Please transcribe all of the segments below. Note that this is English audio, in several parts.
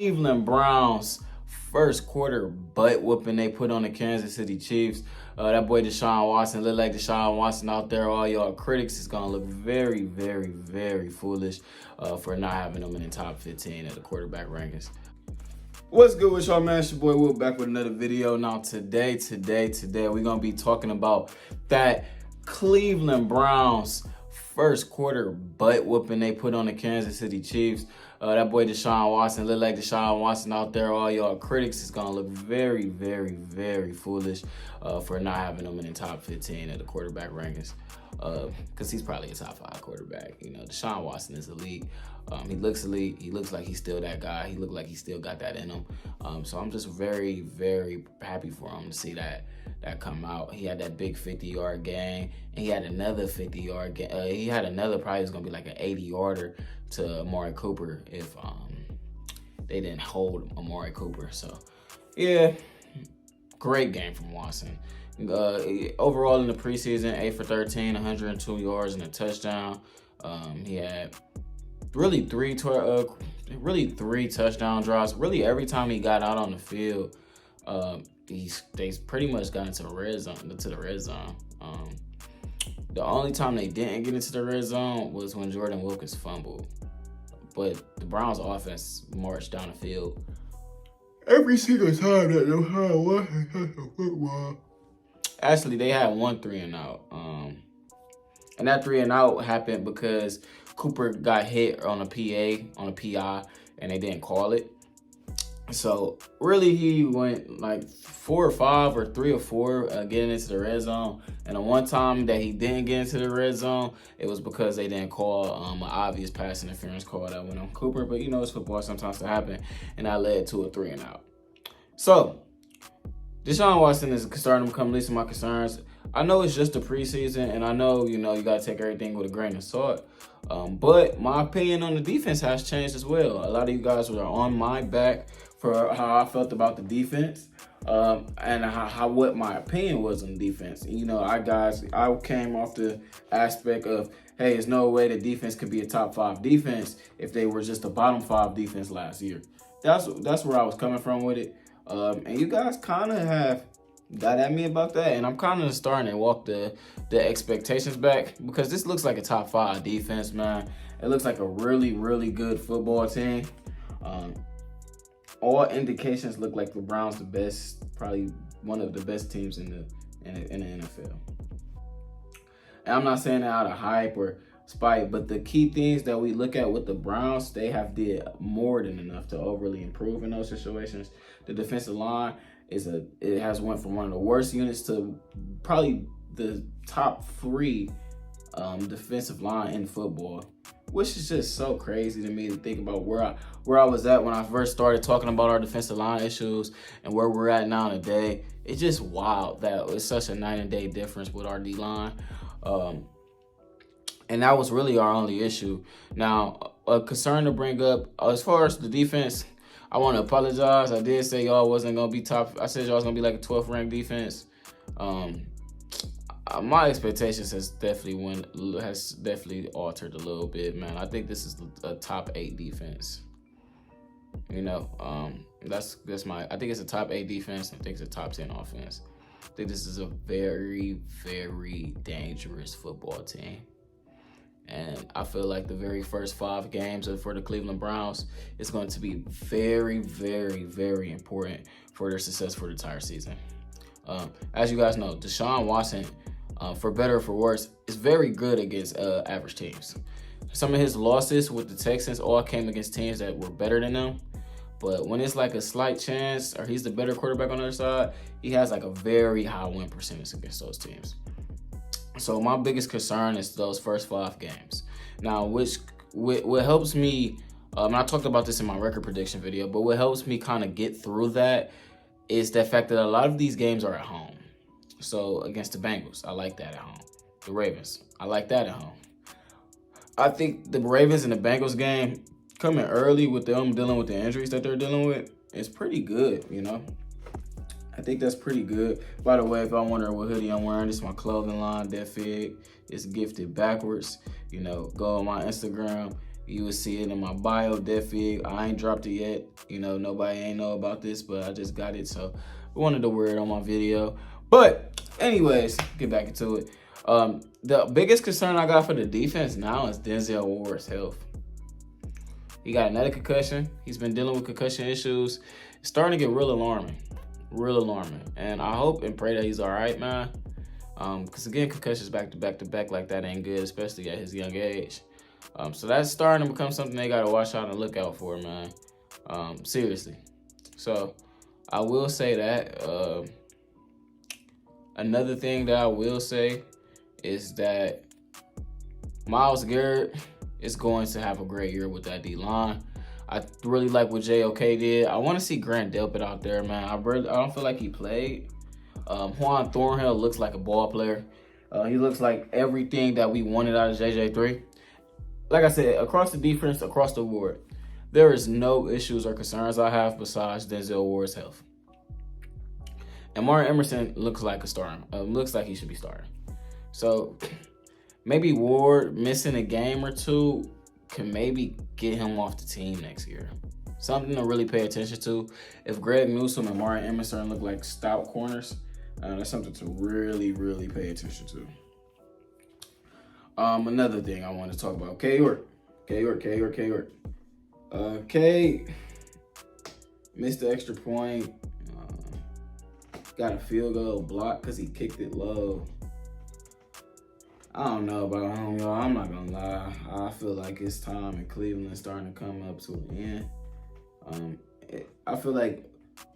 Cleveland Browns first quarter butt whooping they put on the Kansas City Chiefs. That boy DeShaun Watson look like DeShaun Watson out there. All y'all critics is gonna look very, very, very foolish for not having him in the top 15 at the quarterback rankings. What's good with y'all, man? It's your boy Will back with another video. Now today, we're gonna be talking about that Cleveland Browns first quarter butt whooping they put on the Kansas City Chiefs. That boy DeShaun Watson look like DeShaun Watson out there. All y'all critics is gonna look very, very, very foolish for not having him in the top 15 at the quarterback rankings. Because he's probably a top 5 quarterback. You know, DeShaun Watson is elite. He looks elite. He looks like he's still that guy. He looked like he still got that in him. So I'm just very, very happy for him to see that come out. He had that big 50-yard game, and he had another 50-yard game. He had another, probably was gonna be like an 80-yarder to Amari Cooper if they didn't hold Amari Cooper. So yeah, great game from Watson. Overall in the preseason, 8 for 13, 102 yards and a touchdown. He had really three touchdown drives. Really every time he got out on the field, they pretty much got into the red zone. The only time they didn't get into the red zone was when Jordan Wilkins fumbled. But the Browns offense marched down the field every single time that DeShaun Watson touched the football. Actually, they had one 3-and-out. And that 3-and-out happened because Cooper got hit on a PI, and they didn't call it. So really, he went like 4 or 5 or 3 or 4 getting into the red zone. And the one time that he didn't get into the red zone, it was because they didn't call an obvious pass interference call that went on Cooper. But you know, it's football, sometimes to happen, and that led to a 3-and-out. So DeShaun Watson is starting to become least of my concerns. I know it's just the preseason, and I know, you got to take everything with a grain of salt. But my opinion on the defense has changed as well. A lot of you guys were on my back for how I felt about the defense, and what my opinion was on the defense. I came off the aspect of, hey, there's no way the defense could be a top 5 defense if they were just a bottom 5 defense last year. That's where I was coming from with it. And you guys kind of have got at me about that, and I'm kind of starting to walk the expectations back, because this looks like a top 5 defense, man. It looks like a really, really good football team. All indications look like the Browns the best, probably one of the best teams in the NFL. And I'm not saying that out of hype or spite, but the key things that we look at with the Browns, they have did more than enough to overly improve in those situations. The defensive line it has went from one of the worst units to probably the top 3 defensive line in football, which is just so crazy to me to think about where I was at when I first started talking about our defensive line issues and where we're at now today. It's just wild that it's such a night and day difference with our D-line. And that was really our only issue. Now, a concern to bring up, as far as the defense, I want to apologize. I did say y'all wasn't going to be top. I said y'all was going to be like a 12th ranked defense. My expectations has definitely altered a little bit, man. I think this is a top 8 defense. That's I think it's a top 8 defense. I think it's a top 10 offense. I think this is a very, very dangerous football team. And I feel like the very first 5 games for the Cleveland Browns is going to be very, very, very important for their success for the entire season. As you guys know, DeShaun Watson, for better or for worse, is very good against average teams. Some of his losses with the Texans all came against teams that were better than them. But when it's like a slight chance, or he's the better quarterback on the other side, he has like a very high win percentage against those teams. So my biggest concern is those first 5 games. Now, what helps me, and I talked about this in my record prediction video, but what helps me kind of get through that is the fact that a lot of these games are at home. So against the Bengals, I like that at home. The Ravens, I like that at home. I think the Ravens and the Bengals game coming early with them dealing with the injuries that they're dealing with is pretty good, I think that's pretty good. By the way, if y'all wondering what hoodie I'm wearing, this is my clothing line, Dead Fig. It's gifted backwards. Go on my Instagram You will see it in my bio, Defig. I ain't dropped it yet. You know, nobody ain't know about this, but I just got it, so I wanted to wear it on my video. But anyways, get back into it. The biggest concern I got for the defense now is Denzel Ward's health. He got another concussion. He's been dealing with concussion issues. It's starting to get real alarming. And I hope and pray that he's all right, man. Because again, concussions back to back like that ain't good, especially at his young age. So that's starting to become something they got to watch out and look out for, man. Seriously. So I will say that. Another thing that I will say is that Myles Garrett is going to have a great year with that D-line. I really like what JOK did. I want to see Grant Delpit out there, man. I don't feel like he played. Juan Thornhill looks like a ball player. He looks like everything that we wanted out of JJ3. Like I said, across the defense, across the board, there is no issues or concerns I have besides Denzel Ward's health. And Martin Emerson looks like a starter. Looks like he should be starting. So maybe Ward missing a game or two can maybe get him off the team next year. Something to really pay attention to. If Greg Newsome and Martin Emerson look like stout corners, that's something to really, really pay attention to. Another thing I want to talk about, Cade York. Cade missed the extra point. Got a field goal blocked because he kicked it low. I don't know about him, y'all. I'm not gonna lie. I feel like his time in Cleveland is starting to come up to an end. I feel like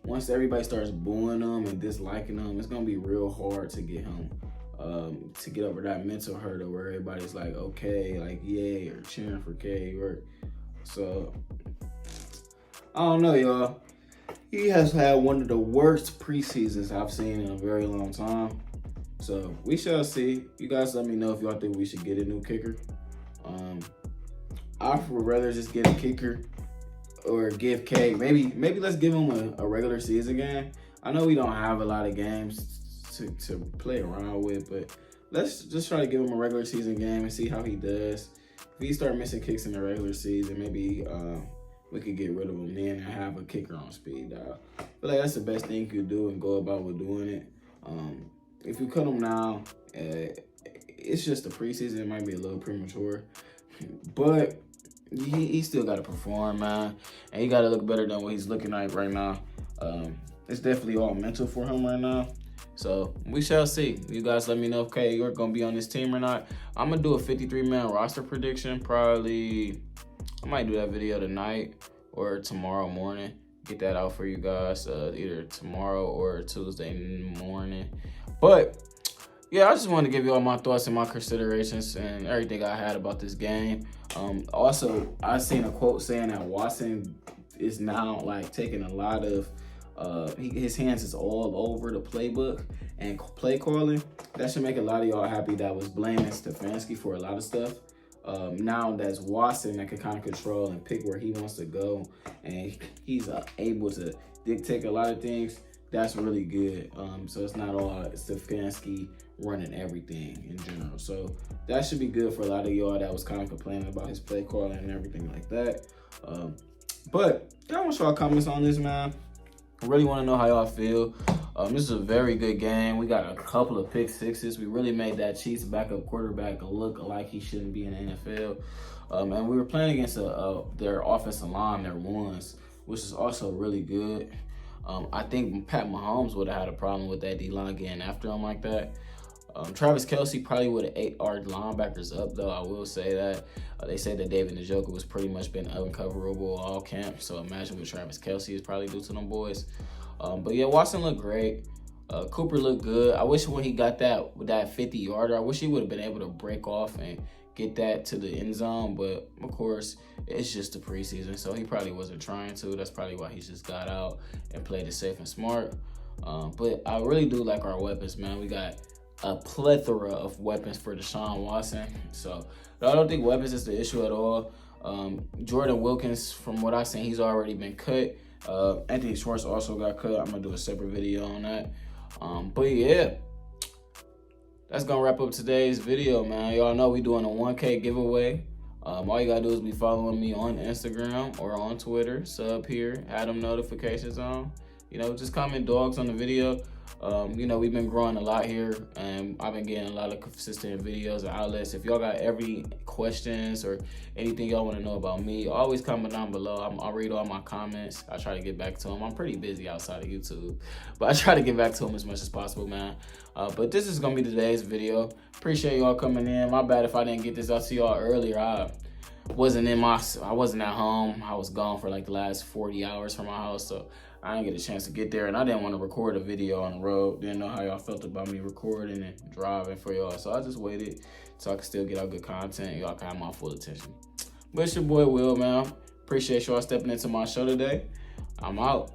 once everybody starts booing him and disliking him, it's gonna be real hard to get him to get over that mental hurdle where everybody's like, okay, like yay, or cheering for Cade York. So I don't know, y'all. He has had one of the worst preseasons I've seen in a very long time. So we shall see. You guys let me know if y'all think we should get a new kicker. I would rather just get a kicker or give Cade. Maybe let's give him a regular season game. I know we don't have a lot of games to play around with, but let's just try to give him a regular season game and see how he does. If he start missing kicks in the regular season, maybe we could get rid of him then and have a kicker on speed dial. I feel like that's the best thing you could do and go about with doing it. If you cut him now, it's just the preseason. It might be a little premature, but he still got to perform, man. And he got to look better than what he's looking like right now. It's definitely all mental for him right now. So we shall see. You guys let me know if Cade York going to be on this team or not. I'm going to do a 53-man roster prediction. Probably, I might do that video tonight or tomorrow morning. Get that out for you guys either tomorrow or Tuesday morning. But yeah, I just want to give you all my thoughts and my considerations and everything I had about this game. Also, I seen a quote saying that Watson is now like taking a lot of his hands is all over the playbook and play calling. That should make a lot of y'all happy that was blaming Stefanski for a lot of stuff. Now that's Watson that can kind of control and pick where he wants to go, and he's able to dictate a lot of things. That's really good. So it's not all Stefanski running everything in general. So that should be good for a lot of y'all that was kind of complaining about his play calling and everything like that. But I want y'all comments on this, man. I really want to know how y'all feel. This is a very good game. We got a couple of pick sixes. We really made that Chiefs backup quarterback look like he shouldn't be in the NFL. And we were playing against their offensive line, their ones, which is also really good. I think Pat Mahomes would have had a problem with that D-line getting after him like that. Travis Kelce probably would have ate our linebackers up, though. I will say that. They said that David Njoku was pretty much been uncoverable all camp. So imagine what Travis Kelce is probably do to them boys. But yeah, Watson looked great. Cooper looked good. I wish when he got that 50-yarder, I wish he would have been able to break off and get that to the end zone. But of course, it's just the preseason, so he probably wasn't trying to. That's probably why he just got out and played it safe and smart. But I really do like our weapons, man. We got a plethora of weapons for DeShaun Watson. So I don't think weapons is the issue at all. Jordan Wilkins, from what I've seen, he's already been cut. Anthony Schwartz also got cut. I'm going to do a separate video on that. But yeah, that's going to wrap up today's video, man. Y'all know we doing a 1K giveaway. All you gotta do is be following me on Instagram or on Twitter. Sub here, add them notifications on. You know, just comment dogs on the video. You know, we've been growing a lot here, and I've been getting a lot of consistent videos and outlets. If y'all got every questions or anything y'all want to know about me, always comment down below. I'll read all my comments. I try to get back to them. I'm pretty busy outside of YouTube, but I try to get back to them as much as possible, man. But this is gonna be today's video. Appreciate y'all coming in. My bad if I didn't get this out to y'all earlier. I wasn't at home. I was gone for like the last 40 hours from my house, so I didn't get a chance to get there, and I didn't want to record a video on the road. Didn't know how y'all felt about me recording and driving for y'all, so I just waited so I could still get out good content. Y'all can have my full attention. But it's your boy Will, man. Appreciate y'all stepping into my show today. I'm out.